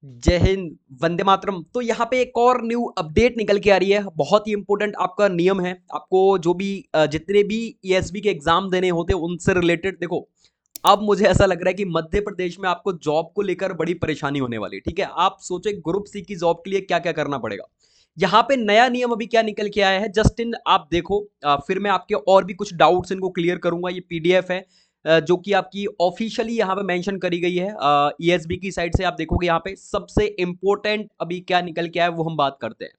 जय हिंद, वंदे मातरम। तो यहाँ पे एक और न्यू अपडेट निकल के आ रही है। बहुत ही इंपॉर्टेंट आपका नियम है। आपको जो भी जितने भी ईएसबी के एग्जाम देने होते हैं उनसे रिलेटेड देखो, अब मुझे ऐसा लग रहा है कि मध्य प्रदेश में आपको जॉब को लेकर बड़ी परेशानी होने वाली है। ठीक है, आप सोचो एक ग्रुप सी की जॉब के लिए क्या क्या करना पड़ेगा। यहाँ पे नया नियम अभी क्या निकल के आया है, जस्ट इन आप देखो। फिर मैं आपके और भी कुछ डाउट्स इनको क्लियर करूंगा। ये पीडीएफ है जो कि आपकी ऑफिशियली यहाँ पे मेंशन करी गई है ईएसबी की साइड से। आप देखोगे यहाँ पे सबसे इंपॉर्टेंट अभी क्या निकल के आया है वो हम बात करते हैं।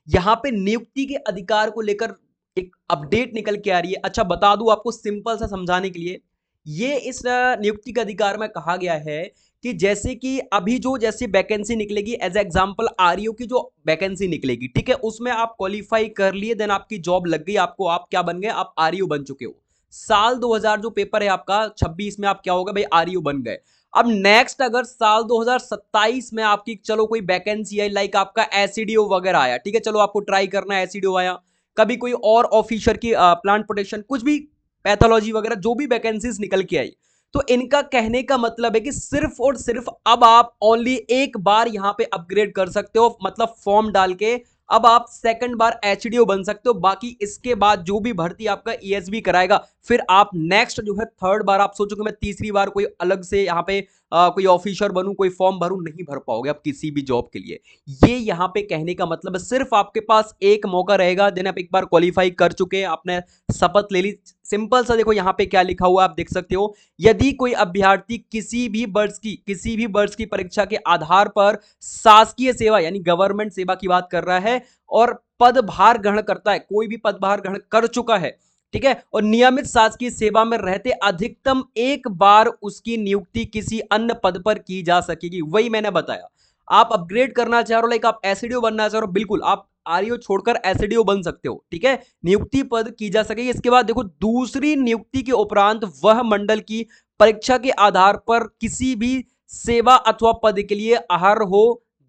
यहाँ पे नियुक्ति के अधिकार को लेकर एक अपडेट निकल के आ रही है। अच्छा बता दूं आपको सिंपल सा समझाने के लिए, ये इस नियुक्ति का अधिकार में कहा गया है कि जैसे कि अभी जो जैसी वैकेंसी निकलेगी, एज एग्जांपल आरईओ की जो वैकेंसी निकलेगी, ठीक है, उसमें आप क्वालिफाई कर लिए, देन आपकी जॉब लग गई, आपको आप क्या बन गए, आप आरईओ बन चुके हो। साल 2000 जो पेपर है आपका 26 में, आप क्या होगा भाई, आरईओ बन गए। अब नेक्स्ट अगर साल 2027 में आपकी चलो कोई वैकेंसी है, लाइक आपका एसईडीओ वगैरह आया, ठीक है, चलो आपको ट्राई करना है, एसईडीओ आया, कभी कोई और ऑफिसर की प्लांट प्रोटेक्शन कुछ भी, पैथोलॉजी वगैरह जो भी वैकेंसीज निकल के आई, तो इनका कहने का मतलब है कि सिर्फ और सिर्फ अब आप ओनली एक बार यहां पे अपग्रेड कर सकते हो, मतलब फॉर्म डाल के अब आप सेकंड बार एचडीओ बन सकते हो। बाकी इसके बाद जो भी भर्ती आपका ईएसबी कराएगा, फिर आप नेक्स्ट जो है थर्ड बार आप सोचोगे मैं तीसरी बार कोई अलग से यहाँ पे कोई ऑफिसर बनूं, कोई फॉर्म भरूं, नहीं भर पाओगे आप किसी भी जॉब के लिए। ये यहाँ पे कहने का मतलब है सिर्फ आपके पास एक मौका रहेगा, देन आप एक बार क्वालिफाई कर चुके हैं, आपने शपथ ले ली। सिंपल सा देखो यहाँ पे क्या लिखा हुआ आप देख सकते हो, यदि कोई अभ्यर्थी किसी भी वर्ष की परीक्षा के आधार पर शासकीय सेवा यानी गवर्नमेंट सेवा की बात कर रहा है और पदभार ग्रहण करता है, कोई भी पदभार ग्रहण कर चुका है, ठीक है, और नियमित शासकीय सेवा में रहते अधिकतम एक बार उसकी नियुक्ति किसी अन्य पद पर की जा सकेगी। वही मैंने बताया, आप अपग्रेड करना चाह रहे हो, लाइक आप एसडीओ बनना चाह रहे हो, बिल्कुल आप आरईओ छोड़कर एसडीओ बन सकते हो, ठीक है, नियुक्ति पद की जा सकेगी। इसके बाद देखो, दूसरी नियुक्ति के उपरांत वह मंडल की परीक्षा के आधार पर किसी भी सेवा अथवा पद के लिए अहर हो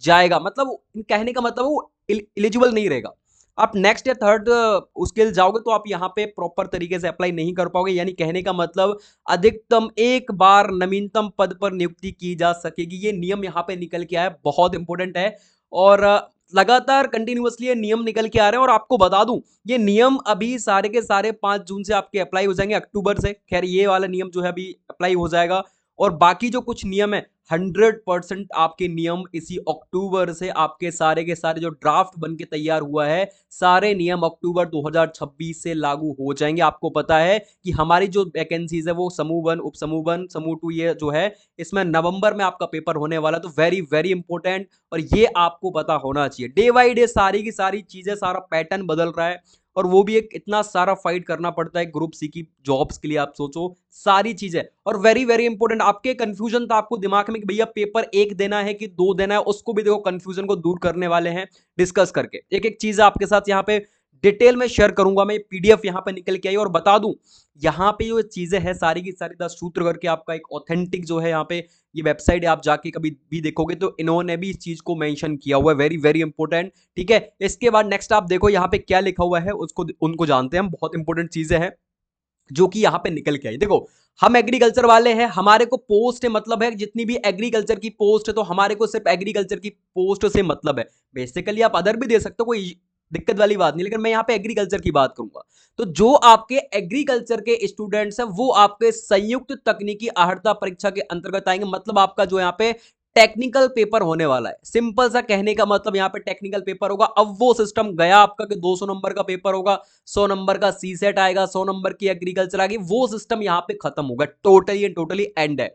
जाएगा। मतलब कहने का मतलब वो एलिजिबल नहीं रहेगा। आप नेक्स्ट या थर्ड उसके लिए जाओगे तो आप यहां पे प्रॉपर तरीके से अप्लाई नहीं कर पाओगे। यानी कहने का मतलब अधिकतम एक बार नवीनतम पद पर नियुक्ति की जा सकेगी। ये नियम यहां पे निकल के आया, बहुत इंपॉर्टेंट है। और लगातार कंटिन्यूअसली ये नियम निकल के आ रहे हैं। और आपको बता दूं, ये नियम अभी सारे के सारे 5 जून से आपके अप्लाई हो जाएंगे, अक्टूबर से खैर ये वाला नियम जो है अभी अप्लाई हो जाएगा। और बाकी जो कुछ नियम है 100% आपके नियम इसी अक्टूबर से आपके सारे के सारे जो ड्राफ्ट बन के तैयार हुआ है, सारे नियम अक्टूबर 2026 से लागू हो जाएंगे। आपको पता है कि हमारी जो वैकेंसीज है वो समूह 1, उप समूह 1, समूह 2 ये जो है, इसमें नवंबर में आपका पेपर होने वाला है। तो वेरी वेरी इंपॉर्टेंट, और ये आपको पता होना चाहिए। डे बाई डे सारी की सारी चीजें, सारा पैटर्न बदल रहा है, और वो भी एक इतना सारा फाइट करना पड़ता है ग्रुप सी की जॉब्स के लिए। आप सोचो सारी चीजें, और वेरी वेरी इंपॉर्टेंट, आपके कंफ्यूजन था आपको दिमाग में कि भैया पेपर एक देना है कि दो देना है, उसको भी देखो कंफ्यूजन को दूर करने वाले हैं डिस्कस करके। एक एक चीज आपके साथ यहाँ पे डिटेल में शेयर करूंगा मैं। पीडीएफ यहाँ पे निकल के आई, और बता दूं यहाँ पे जो चीजें हैं सारी की सारी 10 सूत्र करके आपका एक ऑथेंटिक जो है यहाँ पे ये वेबसाइट है, आप जाके कभी भी देखोगे तो इन्होंने भी इस चीज को मेंशन किया हुआ है। वेरी वेरी इंपॉर्टेंट, ठीक है। इसके बाद नेक्स्ट आप देखो यहाँ पे क्या लिखा हुआ है, उसको उनको जानते हैं हम। बहुत इंपॉर्टेंट चीजें हैं जो कि यहाँ पे निकल के आई। देखो, हम एग्रीकल्चर वाले हैं, हमारे को पोस्ट है मतलब है, जितनी भी एग्रीकल्चर की पोस्ट है तो हमारे को सिर्फ एग्रीकल्चर की पोस्ट से मतलब है। बेसिकली आप अदर भी दे सकते हो, कोई दिक्कत वाली बात नहीं, लेकिन मैं यहाँ पे एग्रीकल्चर की बात करूंगा। तो जो आपके एग्रीकल्चर के स्टूडेंट्स हैं वो आपके संयुक्त तकनीकी अर्हता परीक्षा के अंतर्गत आएंगे। मतलब आपका जो यहाँ पे टेक्निकल पेपर होने वाला है। सिंपल सा कहने का मतलब यहाँ पे टेक्निकल पेपर होगा। अब वो सिस्टम गया आपका कि 200 नंबर का पेपर होगा, 100 नंबर का सी सेट आएगा, 100 नंबर की एग्रीकल्चर आएगी, वो सिस्टम यहाँ पे खत्म होगा, टोटली एंड टोटली एंड है।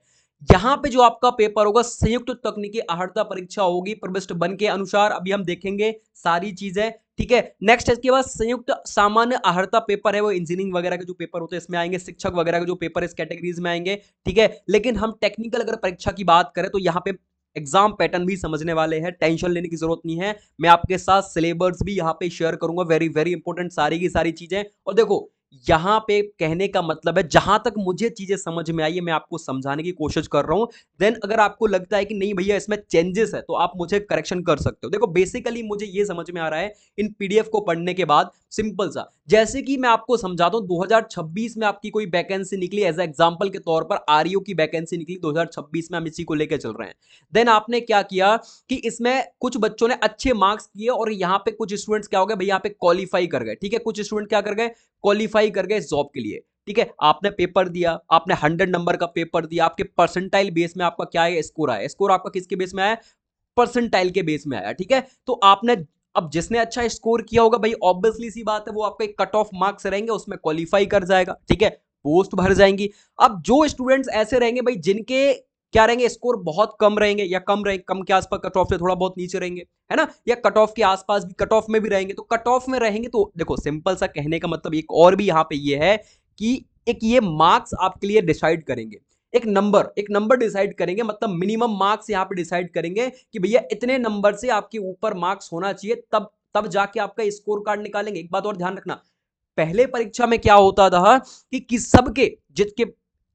यहाँ पे जो आपका पेपर होगा संयुक्त तकनीकी अर्हता परीक्षा होगी प्रविष्ट वन के अनुसार। अभी हम देखेंगे सारी चीजें, ठीक है। नेक्स्ट इसके बाद संयुक्त सामान्य अर्हता पेपर है, वो इंजीनियरिंग वगैरह के जो पेपर होते हैं इसमें आएंगे, शिक्षक वगैरह के जो पेपर इस कैटेगरीज में आएंगे, ठीक है। लेकिन हम टेक्निकल अगर परीक्षा की बात करें तो यहाँ पे एग्जाम पैटर्न भी समझने वाले हैं, टेंशन लेने की जरूरत नहीं है। मैं आपके साथ सिलेबस भी यहाँ पे शेयर करूंगा, वेरी वेरी इंपॉर्टेंट सारी की सारी चीजें। और देखो यहां पे कहने का मतलब है, जहां तक मुझे चीजें समझ में आई है मैं आपको समझाने की कोशिश कर रहा हूं। देन अगर आपको लगता है कि नहीं भैया इसमें चेंजेस है तो आप मुझे करेक्शन कर सकते हो। देखो बेसिकली मुझे ये समझ में आ रहा है इन पीडीएफ को पढ़ने के बाद, सिंपल सा, जैसे कि मैं आपको समझाता हूं 2026 में आपकी कोई वैकेंसी निकली, एज एग्जांपल के तौर पर आरईओ की वैकेंसी निकली 2026 में, हम इसी को लेकर चल रहे हैं। देन आपने क्या किया कि इसमें कुछ बच्चों ने अच्छे मार्क्स किए और यहां पे कुछ स्टूडेंट्स क्या हो गए भाई, यहां पे क्वालिफाई कर गए, ठीक है, कुछ स्टूडेंट क्या कर गए, क्वालिफाई कर गए जॉब के लिए, ठीक है। आपने पेपर दिया, आपने 100 नंबर का पेपर दिया, आपके परसेंटाइल बेस में आपका क्या है, स्कोर आया। स्कोर आपका किसके बेस में आया, परसेंटाइल के बेस में आया, ठीक है। तो आपने, अब जिसने अच्छा स्कोर किया होगा भाई ऑब्वियसली सी बात है वो आपका एक कट ऑफ मार्क्स रहेंगे उसमें क्वालिफाई कर जाएगा, ठीक है, पोस्ट भर जाएंगी। अब जो स्टूडेंट्स ऐसे रहेंगे भाई जिनके क्या रहेंगे, स्कोर बहुत कम रहेंगे या कम रहेंगे, कम के आसपास, कट ऑफ से थोड़ा बहुत नीचे रहेंगे, है ना, या कट ऑफ के आसपास भी, कट ऑफ में भी रहेंगे, तो कट ऑफ में रहेंगे तो देखो सिंपल सा कहने का मतलब एक और भी यहां पे ये है कि एक ये मार्क्स आपके लिए डिसाइड करेंगे, एक नंबर डिसाइड करेंगे, मतलब मिनिमम मार्क्स यहां पे डिसाइड करेंगे कि भैया इतने नंबर से आपके ऊपर मार्क्स होना चाहिए, तब तब जाके आपका स्कोर कार्ड निकालेंगे। एक बात और ध्यान रखना, पहले परीक्षा में क्या होता था कि किस सबके जिसके,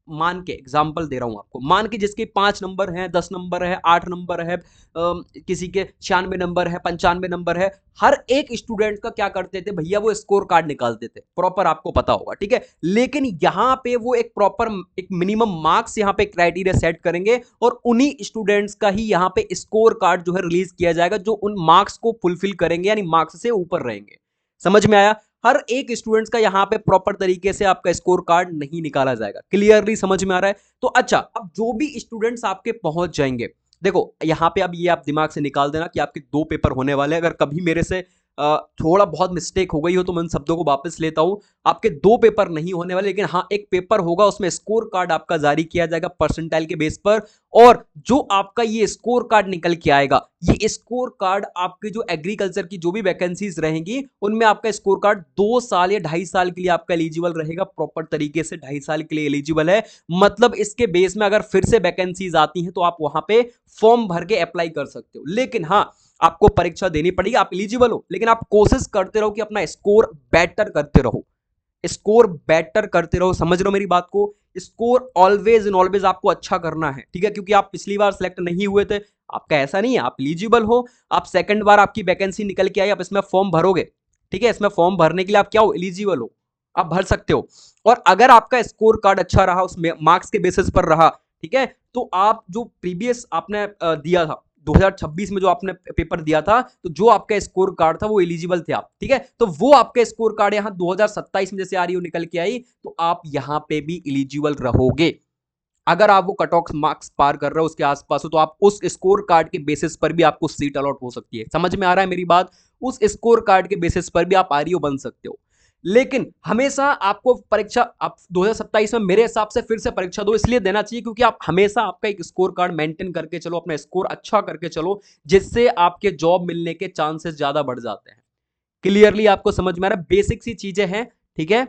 मान के एग्जाम्पल दे रहा हूं आपको, मान के जिसके 5 नंबर हैं, 10 नंबर है, 8 नंबर है, किसी के 96 नंबर है, 95 नंबर है, हर एक स्टूडेंट का क्या करते थे भैया, वो स्कोर कार्ड निकालते थे प्रॉपर, आपको पता होगा, ठीक है। लेकिन यहां पे वो एक प्रॉपर एक मिनिमम मार्क्स यहां पे क्राइटेरिया सेट करेंगे और उन्हीं स्टूडेंट्स का ही यहां पे स्कोर कार्ड जो है रिलीज किया जाएगा जो उन मार्क्स को फुलफिल करेंगे, यानी मार्क्स से ऊपर रहेंगे। समझ में आया, हर एक स्टूडेंट्स का यहां पे प्रॉपर तरीके से आपका स्कोर कार्ड नहीं निकाला जाएगा। क्लियरली समझ में आ रहा है। तो अच्छा, अब जो भी स्टूडेंट्स आपके पहुंच जाएंगे, देखो यहां पे अब ये आप दिमाग से निकाल देना कि आपके 2 पेपर होने वाले हैं। अगर कभी मेरे से थोड़ा बहुत मिस्टेक हो गई हो तो मैं उन शब्दों को वापस लेता हूं। आपके 2 पेपर नहीं होने वाले, लेकिन हाँ एक पेपर होगा, उसमें स्कोर कार्ड आपका जारी किया जाएगा परसेंटाइल के बेस पर। और जो आपका ये स्कोर कार्ड निकल के आएगा, ये स्कोर कार्ड आपके जो एग्रीकल्चर की जो भी वैकेंसीज रहेंगी उनमें आपका स्कोर कार्ड 2 साल या 2.5 साल के लिए आपका एलिजिबल रहेगा, प्रॉपर तरीके से 2.5 साल के लिए एलिजिबल है। मतलब इसके बेस में अगर फिर से वैकेंसीज आती हैं तो आप वहां पे फॉर्म भर के अप्लाई कर सकते हो। लेकिन हाँ, आपको परीक्षा देनी पड़ेगी, आप एलिजिबल हो, लेकिन आप कोशिश करते रहो कि अपना स्कोर बेटर करते रहो, स्कोर बेटर करते रहो। समझ रहे हो मेरी बात को, स्कोर ऑलवेज इन ऑलवेज आपको अच्छा करना है, ठीक है, क्योंकि आप पिछली बार सिलेक्ट नहीं हुए थे, आपका ऐसा नहीं है, आप एलिजिबल हो, आप सेकंड बार आपकी वैकेंसी निकल के आई, आप इसमें फॉर्म भरोगे, ठीक है, इसमें फॉर्म भरने के लिए आप क्या हो, एलिजिबल हो, आप भर सकते हो। और अगर आपका स्कोर कार्ड अच्छा रहा, उसमें मार्क्स के बेसिस पर रहा, ठीक है, तो आप जो प्रीवियस आपने दिया था 2026 में जो आपने पेपर दिया था, तो जो आपका स्कोर कार्ड था वो एलिजिबल थे आप, ठीक है, तो वो आपका स्कोर कार्ड यहां 2027 में जैसे आ रही हो निकल के आई, तो आप यहां पे भी एलिजिबल रहोगे। अगर आप वो कट ऑफ मार्क्स पार कर रहे हो, उसके आसपास हो, तो आप उस स्कोर कार्ड के बेसिस पर भी आपको सीट अलॉट हो सकती है। समझ में आ रहा है मेरी बात, उस स्कोर कार्ड के बेसिस पर भी आप आरईओ बन सकते हो। लेकिन हमेशा आपको परीक्षा, आप 2027 में मेरे हिसाब से फिर से परीक्षा दो, इसलिए देना चाहिए क्योंकि आप हमेशा आपका एक स्कोर कार्ड मेंटेन करके चलो, अपना स्कोर अच्छा करके चलो, जिससे आपके जॉब मिलने के चांसेस ज्यादा बढ़ जाते हैं। क्लियरली आपको समझ में आ रहा है, बेसिक सी चीजें हैं, ठीक है,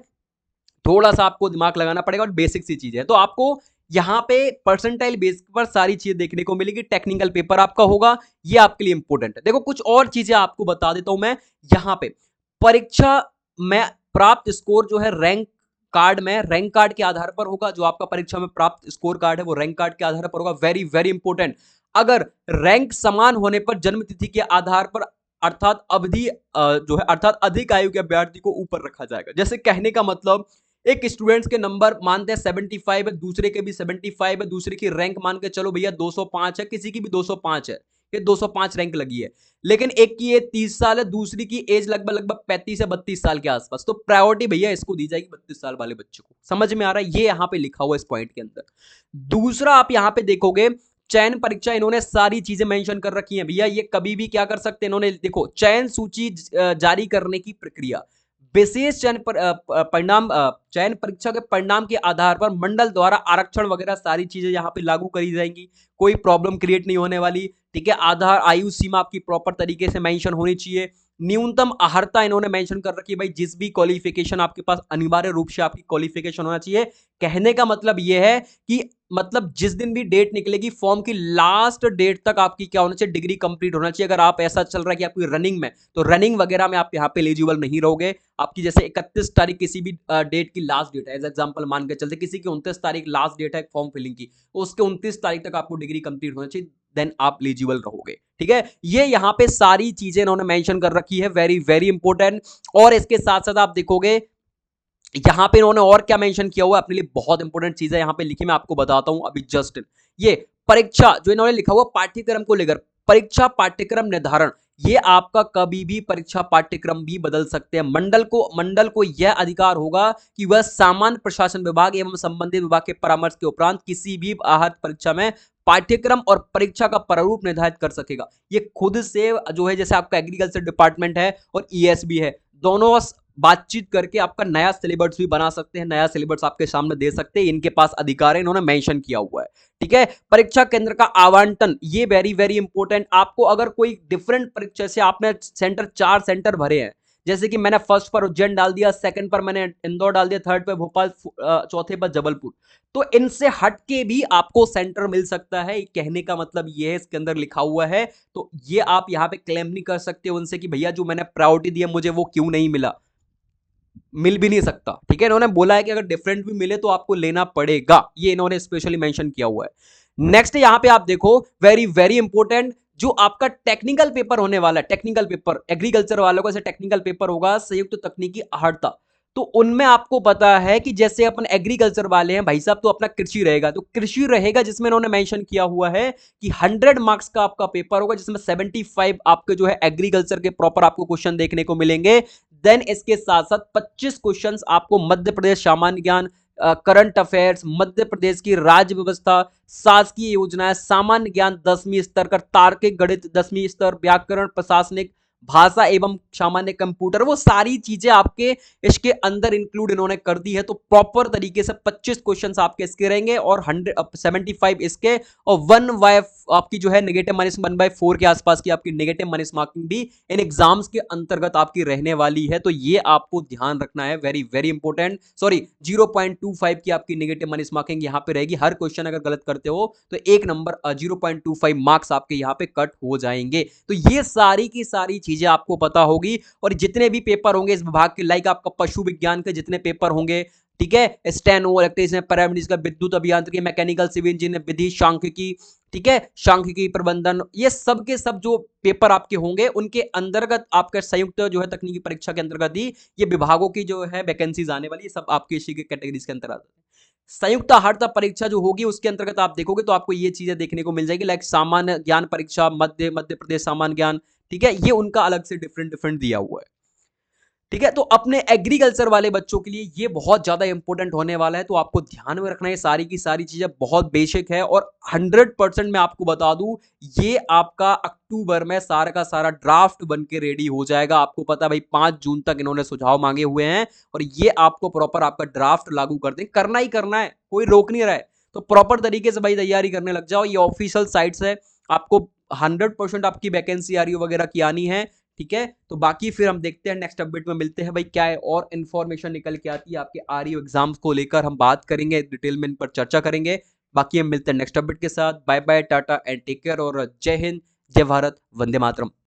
थोड़ा सा आपको दिमाग लगाना पड़ेगा और बेसिक सी चीजें हैं। तो आपको यहां पे परसेंटाइल बेस पर सारी चीजें देखने को मिलेगी, टेक्निकल पेपर आपका होगा, ये आपके लिए इंपॉर्टेंट है। देखो कुछ और चीजें आपको बता देता हूं मैं, यहां पे परीक्षा में प्राप्त स्कोर जो है रैंक कार्ड के आधार पर होगा। जो आपका परीक्षा में प्राप्त स्कोर कार्ड है वो रैंक कार्ड के आधार पर होगा। वेरी वेरी इंपॉर्टेंट, अगर रैंक समान होने पर जन्म तिथि के आधार पर, अर्थात अवधि जो है, अर्थात अधिक आयु के अभ्यर्थी को ऊपर रखा जाएगा। जैसे कहने का मतलब, एक स्टूडेंट्स के नंबर मानते हैं 75 है, दूसरे के भी 75 है, दूसरे की रैंक मान के चलो भैया 205 है, किसी की भी 205 है, ये 205 रैंक लगी है, लेकिन एक की एज 30 साल है, दूसरी की एज लगभग लगभग 35 से 32 साल के आसपास, तो प्रायोरिटी भैया इसको दी जाएगी 32 साल वाले बच्चे को। समझ में आ रहा है, ये यहां पे लिखा हुआ इस पॉइंट के अंदर। दूसरा, आप यहां पे देखोगे चयन परीक्षा, इन्होंने सारी चीजें मेंशन कर रखी हैं भैया, ये कभी भी क्या कर सकते हैं इन्होंने, देखो चयन सूची जारी करने की प्रक्रिया, विशेष चयन परीक्षा के परिणाम के आधार पर मंडल द्वारा आरक्षण वगैरह सारी चीजें यहां पे लागू करी जाएंगी, कोई प्रॉब्लम क्रिएट नहीं होने वाली, ठीक है। आधार आयु सीमा आपकी प्रॉपर तरीके से मेंशन होनी चाहिए। न्यूनतम अर्हता इन्होंने मेंशन कर रखी है भाई, जिस भी क्वालिफिकेशन आपके पास अनिवार्य रूप से आपकी क्वालिफिकेशन होना चाहिए। कहने का मतलब यह है कि मतलब जिस दिन भी डेट निकलेगी फॉर्म की लास्ट डेट तक आपकी क्या होना चाहिए, डिग्री कंप्लीट होना चाहिए। अगर आप ऐसा चल रहा है कि आपकी रनिंग में, तो रनिंग वगैरह में आप यहाँ पे एलिजिबल नहीं रहोगे। आपकी जैसे 31 तारीख किसी भी डेट की लास्ट डेट है, एज एग्जांपल मान के चलते किसी की 29 तारीख लास्ट डेट है फॉर्म फिलिंग की, उसके 29 तारीख तक आपको डिग्री कंप्लीट होना चाहिए, देन आप एलिजिबल रहोगे। ठीक है, ये यहां पे सारी चीजें इन्होंने मेंशन कर रखी है, वेरी वेरी इंपॉर्टेंट। और इसके साथ साथ आप देखोगे यहां पे इन्होंने और क्या मेंशन किया हुआ है, अपने लिए बहुत इंपॉर्टेंट चीज है यहां पे लिखी, मैं आपको बताता हूं अभी जस्ट। ये परीक्षा जो इन्होंने लिखा हुआ पाठ्यक्रम को लेकर, परीक्षा पाठ्यक्रम निर्धारण, ये आपका कभी भी परीक्षा पाठ्यक्रम भी बदल सकते हैं। मंडल को यह अधिकार होगा कि वह सामान्य प्रशासन विभाग एवं संबंधित विभाग के परामर्श के उपरांत किसी भी आहत परीक्षा में पाठ्यक्रम और परीक्षा का प्रारूप निर्धारित कर सकेगा। ये खुद से जो है, जैसे आपका एग्रीकल्चर डिपार्टमेंट है और ईएसबी है, दोनों बातचीत करके आपका नया सिलेबस भी बना सकते हैं, नया सिलेबस आपके सामने दे सकते हैं। इनके पास अधिकार है, इन्होंने मेंशन किया हुआ है। ठीक है, परीक्षा केंद्र का आवंटन, ये वेरी वेरी इंपॉर्टेंट। आपको अगर कोई डिफरेंट परीक्षा से आपने सेंटर 4 सेंटर भरे हैं, जैसे कि मैंने फर्स्ट पर उज्जैन डाल दिया, सेकंड पर मैंने इंदौर डाल दिया, थर्ड पे भोपाल, चौथे पर जबलपुर, तो इनसे हट के भी आपको सेंटर मिल सकता है। कहने का मतलब ये है, इसके अंदर लिखा हुआ है, तो ये आप यहां पे क्लेम नहीं कर सकते उनसे कि भैया जो मैंने प्रायोरिटी दी है मुझे वो क्यों नहीं मिला, मिल भी नहीं सकता। ठीक है, इन्होंने बोला है कि अगर डिफरेंट भी मिले तो आपको लेना पड़ेगा, ये इन्होंने स्पेशली मेंशन किया हुआ है। नेक्स्ट यहां पे आप देखो, वेरी वेरी इंपॉर्टेंट, जो आपका टेक्निकल पेपर होने वाला है, टेक्निकल पेपर एग्रीकल्चर वालों का, जैसे टेक्निकल पेपर होगा संयुक्त तकनीकी अर्हता, तो उनमें आपको पता है कि जैसे अपन एग्रीकल्चर वाले हैं भाई साहब, तो अपना कृषि रहेगा, तो कृषि रहेगा जिसमें इन्होंने मेंशन किया हुआ है कि 100 मार्क्स का आपका पेपर होगा, जिसमें 75 आपके जो है एग्रीकल्चर के प्रॉपर आपको क्वेश्चन देखने को मिलेंगे। देन इसके साथ साथ 25 क्वेश्चंस आपको मध्य प्रदेश सामान्य ज्ञान, करंट अफेयर्स, मध्य प्रदेश की राज्य व्यवस्था, शासकीय योजनाएं, सामान्य ज्ञान 10वीं स्तर का, तार्किक गणित 10वीं स्तर, व्याकरण, प्रशासनिक, भाषा एवं सामान्य कंप्यूटर, वो सारी चीजें आपके इसके अंदर इंक्लूड इन्होंने कर दी है। तो प्रॉपर तरीके से 25 क्वेश्चंस आपके इसके रहेंगे और 175 इसके, और 1 आपकी जो है नेगेटिव माइनस 1/4 के आसपास की आपकी नेगेटिव माइनस मार्किंग भी इन एग्जाम्स के अंतर्गत आपकी रहने वाली है। तो ये आपको ध्यान रखना है, वेरी वेरी इंपॉर्टेंट। सॉरी, 0.25 की आपकी नेगेटिव माइनस मार्किंग यहां पे रहेगी। हर क्वेश्चन अगर गलत करते हो तो 1 नंबर 0.25 मार्क्स आपके यहां पे कट हो जाएंगे। तो ये सारी की सारी चीजें आपको पता होगी। और जितने भी पेपर होंगे इस विभाग के, लाइक आपका पशु विज्ञान के जितने पेपर होंगे, ठीक है, स्टेनो, इलेक्ट्रिशियन, पैरामेडिक्स का, विद्युत अभियांत्रिकी, मैकेनिकल, सिविल इंजीनियर, विधि, सांख्यिकी, ठीक है, सांख्यिकी प्रबंधन, ये सब के सब जो पेपर आपके होंगे उनके अंतर्गत आपका संयुक्त जो है तकनीकी परीक्षा के अंतर्गत ही ये विभागों की जो है वैकेंसीज आने वाली है, सब आपके इसी के कैटेगरीज के अंतर्गत। संयुक्त अर्हता परीक्षा जो होगी उसके अंतर्गत आप देखोगे तो आपको ये चीजें देखने को मिल जाएगी, लाइक सामान्य ज्ञान परीक्षा, मध्य प्रदेश सामान्य ज्ञान, ठीक है, ये उनका अलग से डिफरेंट डिफरेंट दिया हुआ है। ठीक है, तो अपने एग्रीकल्चर वाले बच्चों के लिए ये बहुत ज्यादा इंपॉर्टेंट होने वाला है, तो आपको ध्यान में रखना है, सारी की सारी चीजें बहुत बेसिक है। और 100% मैं आपको बता दूं, ये आपका अक्टूबर में सारा का सारा ड्राफ्ट बन के रेडी हो जाएगा। आपको पता है भाई 5 जून तक इन्होंने सुझाव मांगे हुए हैं, और ये आपको प्रॉपर आपका ड्राफ्ट लागू कर दें, करना ही करना है, कोई रोक नहीं रहा है। तो प्रॉपर तरीके से भाई तैयारी करने लग जाओ। ये ऑफिशियल साइट्स है, आपको 100% आपकी वैकेंसी आ रही वगैरह की आनी है। ठीक है, तो बाकी फिर हम देखते हैं नेक्स्ट अपडेट में, मिलते हैं भाई क्या है और इन्फॉर्मेशन निकल के आती है आपके आरयू एग्जाम्स को लेकर, हम बात करेंगे डिटेल में, इन पर चर्चा करेंगे। बाकी हम मिलते हैं नेक्स्ट अपडेट के साथ। Bye bye, tata and take care, और जय हिंद, जय भारत, वंदे मातरम।